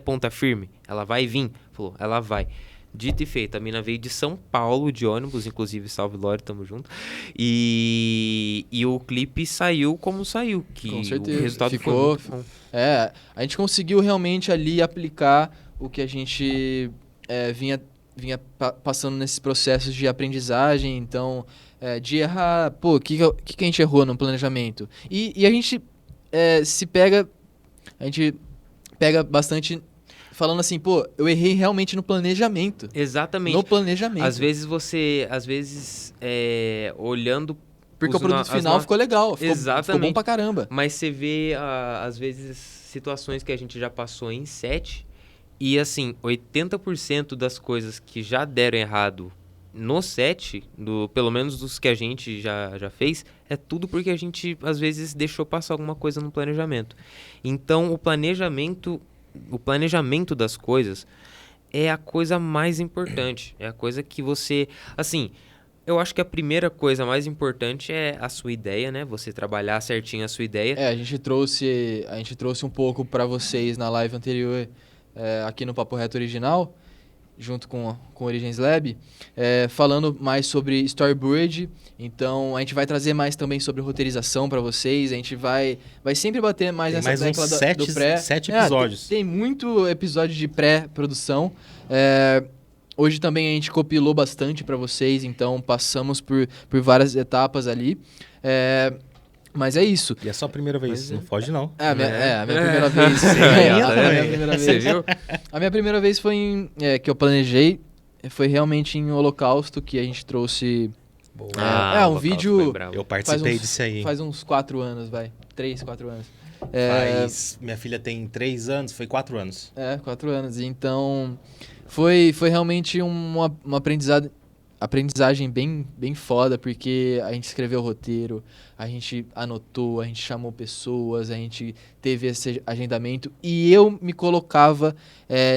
ponta firme. Ela vai vir. Falou, ela vai. Dito e feito, a mina veio de São Paulo de ônibus, inclusive, salve Lore, tamo junto. E o clipe saiu como saiu. Que com certeza. O resultado ficou foi muito bom. A gente conseguiu realmente ali aplicar o que a gente vinha passando nesses processos de aprendizagem, então, de errar, o que a gente errou no planejamento? E a gente a gente pega bastante falando assim, eu errei realmente no planejamento. Exatamente. No planejamento. Às vezes olhando... Porque o produto final ficou legal, ficou bom pra caramba. Mas você vê, às vezes, situações que a gente já passou em set... E assim, 80% das coisas que já deram errado no set, pelo menos dos que a gente já fez, é tudo porque a gente, às vezes, deixou passar alguma coisa no planejamento. Então, o planejamento das coisas é a coisa mais importante. É a coisa que você... Assim, eu acho que a primeira coisa mais importante é a sua ideia, né? Você trabalhar certinho a sua ideia. A gente trouxe um pouco para vocês na live anterior... aqui no Papo Reto Original, junto com Origens Lab, falando mais sobre storyboard. Então, a gente vai trazer mais também sobre roteirização para vocês. A gente vai sempre bater mais nessa tecla do pré. Sete episódios. Tem muito episódio de pré-produção. Hoje também a gente compilou bastante para vocês, então passamos por várias etapas ali. Mas é isso. E é só a primeira vez, Mas não foge não. A minha primeira vez. Tá a minha vendo? primeira Você vez. viu? A minha primeira vez foi que eu planejei, foi realmente em Holocausto, que a gente trouxe. Boa. um o Holocausto vídeo- foi brabo. Eu participei uns- disso aí. Faz uns 4 anos, vai. 3, 4 anos. Minha filha tem 3 anos, foi 4 anos. 4 anos. Então, foi realmente uma aprendizagem bem foda, porque a gente escreveu o roteiro, a gente anotou, a gente chamou pessoas, a gente teve esse agendamento e eu me colocava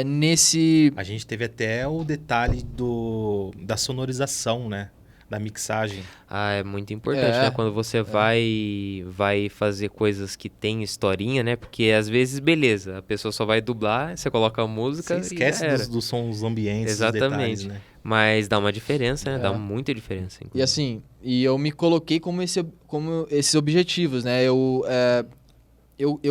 nesse... A gente teve até o detalhe da sonorização, né? Da mixagem. Ah, é muito importante, É, né? Quando você vai fazer coisas que tem historinha, né? Porque às vezes, beleza, a pessoa só vai dublar, você coloca a música Você e já esquece era. dos sons ambientes, Exatamente. dos detalhes, né? Mas dá uma diferença, né? É. Dá muita diferença. E inclusive. assim, eu me coloquei como esses objetivos, né? Eu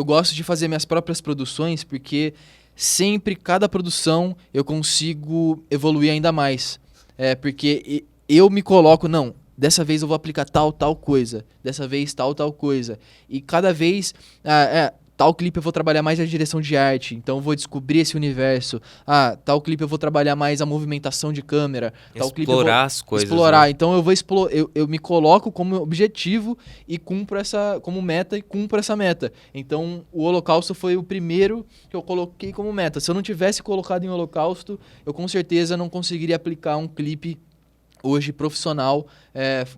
gosto de fazer minhas próprias produções porque sempre, cada produção, eu consigo evoluir ainda mais. Porque eu me coloco, não, dessa vez eu vou aplicar tal coisa, dessa vez tal coisa. E cada vez, tal clipe eu vou trabalhar mais a direção de arte, então eu vou descobrir esse universo. Tal clipe eu vou trabalhar mais a movimentação de câmera. Tal clipe eu vou Explorar as coisas. explorar. né? Então eu me coloco como objetivo e cumpro como meta e cumpro essa meta. Então o Holocausto foi o primeiro que eu coloquei como meta. Se eu não tivesse colocado em Holocausto, eu com certeza não conseguiria aplicar um clipe hoje profissional,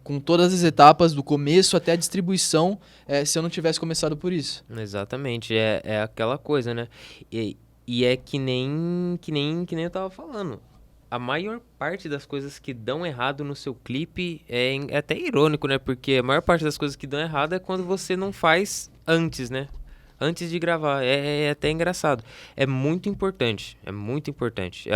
com todas as etapas, do começo até a distribuição, se eu não tivesse começado por isso. Exatamente, é aquela coisa, né? E é que nem eu tava falando. A maior parte das coisas que dão errado no seu clipe é até irônico, né? Porque a maior parte das coisas que dão errado é quando você não faz antes, né? Antes de gravar. É até engraçado. É muito importante. É muito importante.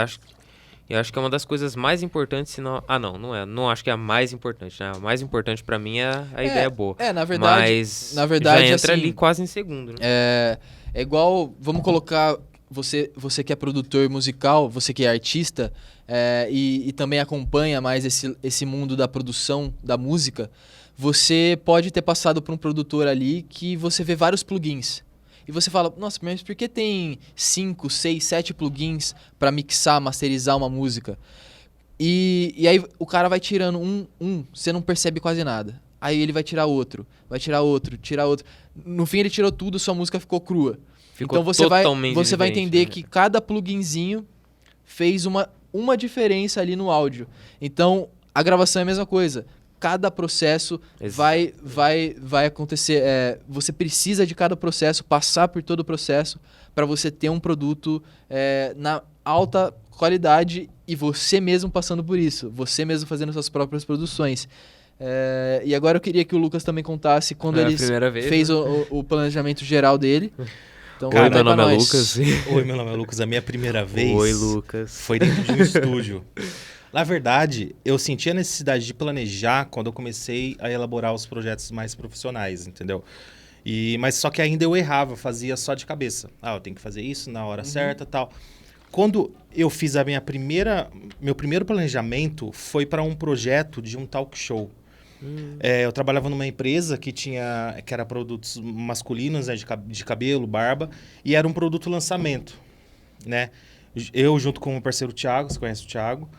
Eu acho que é uma das coisas mais importantes, se não... não é. Não acho que é a mais importante, né? A mais importante pra mim é a ideia boa. Na verdade, Mas na verdade, já entra assim, ali quase em segundo, né? É igual, vamos colocar, você que é produtor musical, você que é artista, e também acompanha mais esse mundo da produção da música, você pode ter passado por um produtor ali que você vê vários plugins. E você fala, nossa, mas por que tem 5, 6, 7 plugins para mixar, masterizar uma música? E aí o cara vai tirando você não percebe quase nada. Aí ele vai tirar outro, tirar outro. No fim ele tirou tudo, sua música ficou crua. Ficou Então você vai diferente, entender né? que cada pluginzinho fez uma diferença ali no áudio. Então a gravação é a mesma coisa. Cada processo vai acontecer. Você precisa de cada processo, passar por todo o processo para você ter um produto na alta qualidade e você mesmo passando por isso. Você mesmo fazendo suas próprias produções. E agora eu queria que o Lucas também contasse quando ele primeira vez, fez né? o planejamento geral dele. Então, Cara, conta aí meu pra nome é nós. Lucas. Oi, meu nome é Lucas. A minha primeira vez Oi, Lucas. foi dentro de um estúdio. Na verdade, eu senti a necessidade de planejar quando eu comecei a elaborar os projetos mais profissionais, entendeu? Mas só que ainda eu errava, fazia só de cabeça. Eu tenho que fazer isso na hora certa e tal. Quando eu fiz meu primeiro planejamento foi para um projeto de um talk show. Eu trabalhava numa empresa que era produtos masculinos, né, de cabelo, barba, e era um produto lançamento, né? Eu junto com o meu parceiro Thiago, você conhece o Thiago,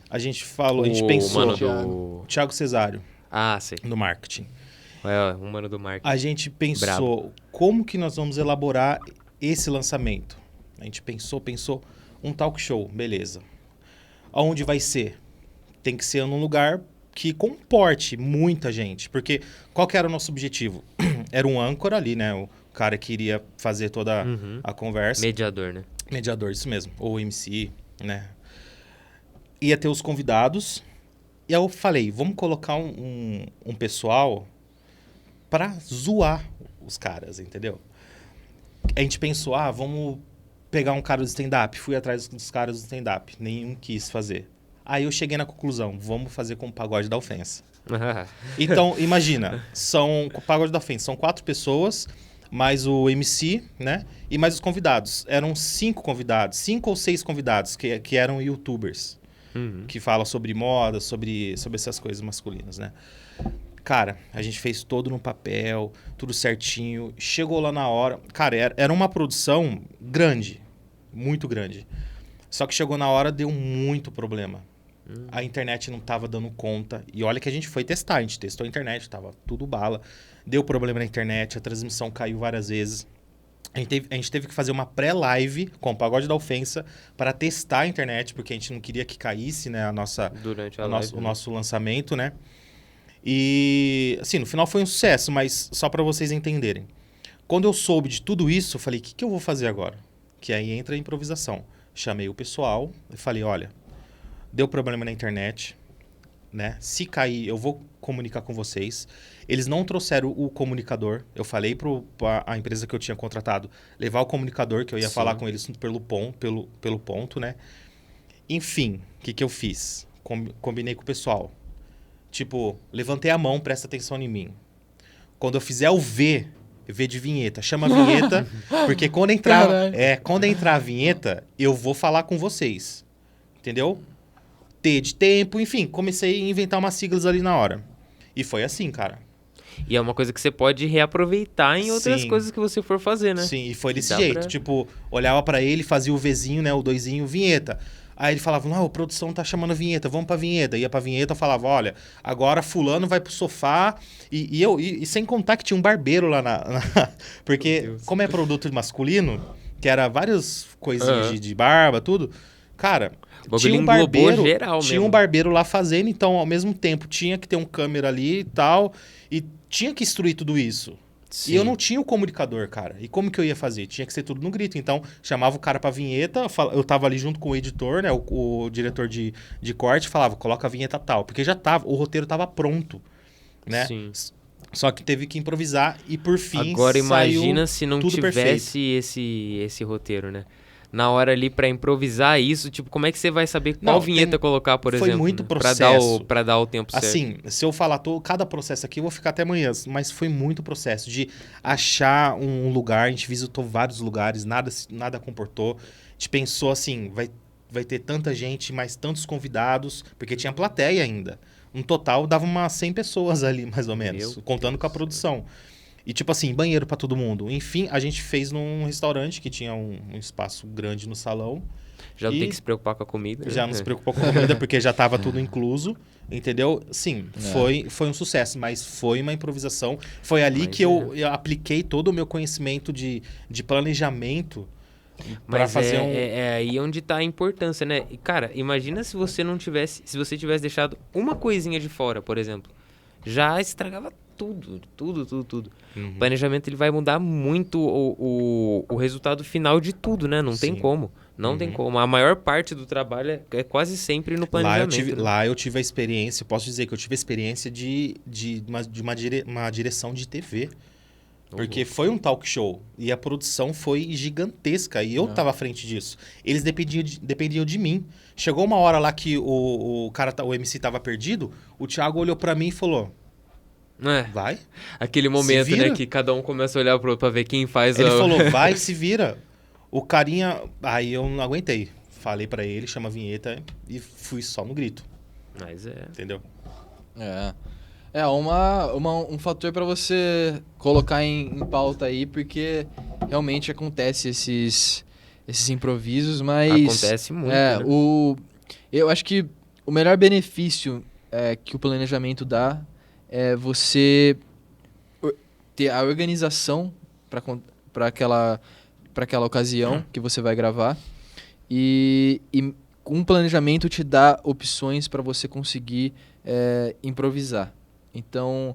a gente pensou... Mano Thiago. do... Thiago Cesário, sei. do marketing. O mano do marketing. A gente pensou Brabo. como que nós vamos elaborar esse lançamento. A gente pensou, um talk show, beleza. Aonde vai ser? Tem que ser num lugar que comporte muita gente. Porque qual que era o nosso objetivo? Era um âncora ali, né? O cara que iria fazer toda a conversa. Mediador, né? Mediador, isso mesmo. Ou MC, né? Ia ter os convidados. E aí eu falei, vamos colocar um pessoal pra zoar os caras, entendeu? A gente pensou, vamos pegar um cara do stand-up. Fui atrás dos caras do stand-up. Nenhum quis fazer. Aí eu cheguei na conclusão, vamos fazer com o Pagode da Ofensa. Então, imagina, o Pagode da Ofensa são 4 pessoas, mais o MC, né? E mais os convidados. Eram 5 convidados, 5 ou 6 convidados que eram youtubers. que fala sobre moda, sobre essas coisas masculinas, né? Cara, a gente fez todo no papel, tudo certinho. Chegou lá na hora. Cara, era uma produção grande, muito grande. Só que chegou na hora, deu muito problema. A internet não tava dando conta. E olha que a gente foi testar, a gente testou a internet, tava tudo bala. Deu problema na internet, a transmissão caiu várias vezes. A gente teve que fazer uma pré-live com o Pagode da Ofensa para testar a internet, porque a gente não queria que caísse, né, Durante a o live, nosso lançamento, né? E, assim, no final foi um sucesso, mas só para vocês entenderem. Quando eu soube de tudo isso, eu falei, o que eu vou fazer agora? Que aí entra a improvisação. Chamei o pessoal e falei, olha, deu problema na internet, né? Se cair, eu vou comunicar com vocês. Eles não trouxeram o comunicador. Eu falei para a empresa que eu tinha contratado levar o comunicador, que eu ia falar com eles pelo ponto, né? Enfim, o que eu fiz? Combinei com o pessoal. Tipo, levantei a mão, presta atenção em mim. Quando eu fizer o V de vinheta, chama a vinheta, porque quando entrar a vinheta, eu vou falar com vocês. Entendeu? T de tempo, enfim, comecei a inventar umas siglas ali na hora. E foi assim, cara. E é uma coisa que você pode reaproveitar em outras coisas que você for fazer, né? Sim, e foi desse jeito. Tipo, olhava pra ele, fazia o Vzinho, né? O 2zinho, vinheta. Aí ele falava, não, a produção tá chamando a vinheta, vamos pra vinheta. Ia pra vinheta, eu falava, olha, agora fulano vai pro sofá. E sem contar que tinha um barbeiro lá porque, como é produto masculino, que era várias coisinhas de barba, tudo, cara... Tinha um barbeiro lá fazendo, então ao mesmo tempo tinha que ter um câmera ali e tal, e tinha que instruir tudo isso. Sim. E eu não tinha o comunicador, cara. E como que eu ia fazer? Tinha que ser tudo no grito. Então, chamava o cara pra vinheta, eu tava ali junto com o editor, né, o diretor de corte, falava, coloca a vinheta tal, porque já tava, o roteiro tava pronto, né? Sim. Só que teve que improvisar e por fim agora imagina se não tivesse esse roteiro, né? Na hora ali pra improvisar isso, tipo, como é que você vai saber qual vinheta colocar, por exemplo? Foi muito processo. Pra dar o tempo certo. Assim, se eu falar cada processo aqui, eu vou ficar até amanhã. Mas foi muito processo de achar um lugar. A gente visitou vários lugares, nada comportou. A gente pensou assim, vai ter tanta gente, mais tantos convidados, porque tinha plateia ainda. No total, dava umas 100 pessoas ali, mais ou menos, contando com a produção. E tipo assim, banheiro pra todo mundo. Enfim, a gente fez num restaurante que tinha um espaço grande no salão. Já não tem que se preocupar com a comida. Já não se preocupou com a comida, porque já tava tudo incluso. Entendeu? Sim, foi um sucesso, mas foi uma improvisação. Foi ali que eu apliquei todo o meu conhecimento de planejamento para fazer é aí onde tá a importância, né? E, cara, imagina se você tivesse deixado uma coisinha de fora, por exemplo. Já estragava tudo. O planejamento ele vai mudar muito o resultado final de tudo, né? Não tem como. Não tem como. A maior parte do trabalho é quase sempre no planejamento. Lá eu tive a experiência, posso dizer que eu tive a experiência de uma direção de TV. Porque foi um talk show e a produção foi gigantesca e eu tava à frente disso. Eles dependiam de mim. Chegou uma hora lá que o MC tava perdido, o Thiago olhou pra mim e falou... Vai. Aquele momento, né, que cada um começa a olhar pro outro pra ver quem faz. Ele falou, vai, se vira. O carinha... Aí eu não aguentei. Falei pra ele, chama a vinheta e fui só no grito. Mas Entendeu? É um fator pra você colocar em pauta aí, porque realmente acontece esses improvisos, mas... Acontece muito, né? Eu acho que o melhor benefício que o planejamento dá é você ter a organização para aquela ocasião que você vai gravar e com um planejamento te dá opções para você conseguir improvisar. Então,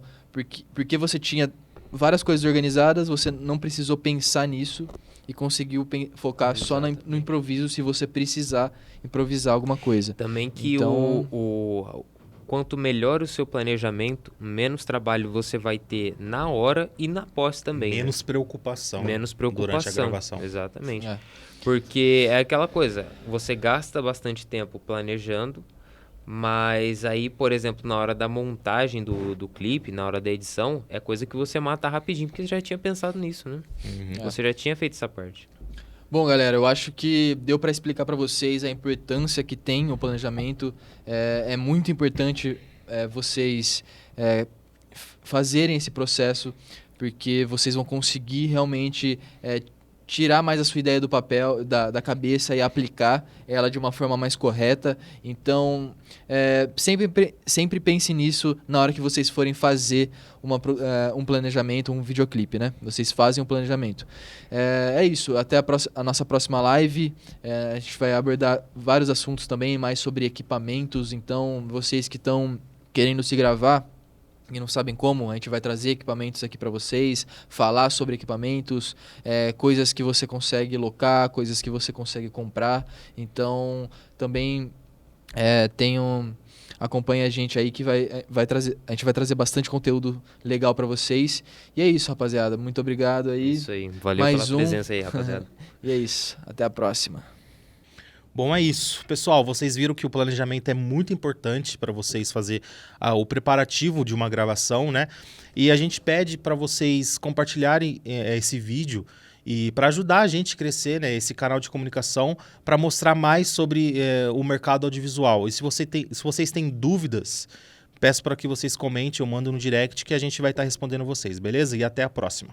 porque você tinha várias coisas organizadas, você não precisou pensar nisso e conseguiu focar só no improviso se você precisar improvisar alguma coisa. Também que quanto melhor o seu planejamento, menos trabalho você vai ter na hora e na pós também. Menos preocupação. Durante a gravação. Exatamente. Porque é aquela coisa, você gasta bastante tempo planejando, mas aí, por exemplo, na hora da montagem do clipe, na hora da edição, é coisa que você mata rapidinho, porque você já tinha pensado nisso, né? Você já tinha feito essa parte. Bom, galera, eu acho que deu para explicar para vocês a importância que tem o planejamento. É muito importante vocês fazerem esse processo, porque vocês vão conseguir realmente tirar mais a sua ideia do papel, da cabeça e aplicar ela de uma forma mais correta. Então, sempre pense nisso na hora que vocês forem fazer um planejamento, um videoclipe, né? Vocês fazem um planejamento. É isso. Até a nossa próxima live. A gente vai abordar vários assuntos também, mais sobre equipamentos. Então, vocês que estão querendo se gravar e não sabem como, a gente vai trazer equipamentos aqui para vocês, falar sobre equipamentos, coisas que você consegue locar, coisas que você consegue comprar. Então, também acompanhe a gente aí que a gente vai trazer bastante conteúdo legal para vocês. E é isso, rapaziada. Muito obrigado aí. Isso aí. Valeu Mais pela presença aí, rapaziada. E é isso. Até a próxima. Bom, é isso. Pessoal, vocês viram que o planejamento é muito importante para vocês fazer o preparativo de uma gravação, né? E a gente pede para vocês compartilharem esse vídeo e para ajudar a gente a crescer, né, esse canal de comunicação, para mostrar mais sobre o mercado audiovisual. E se vocês têm dúvidas, peço para que vocês comentem ou mandem no direct que a gente vai estar respondendo vocês, beleza? E até a próxima.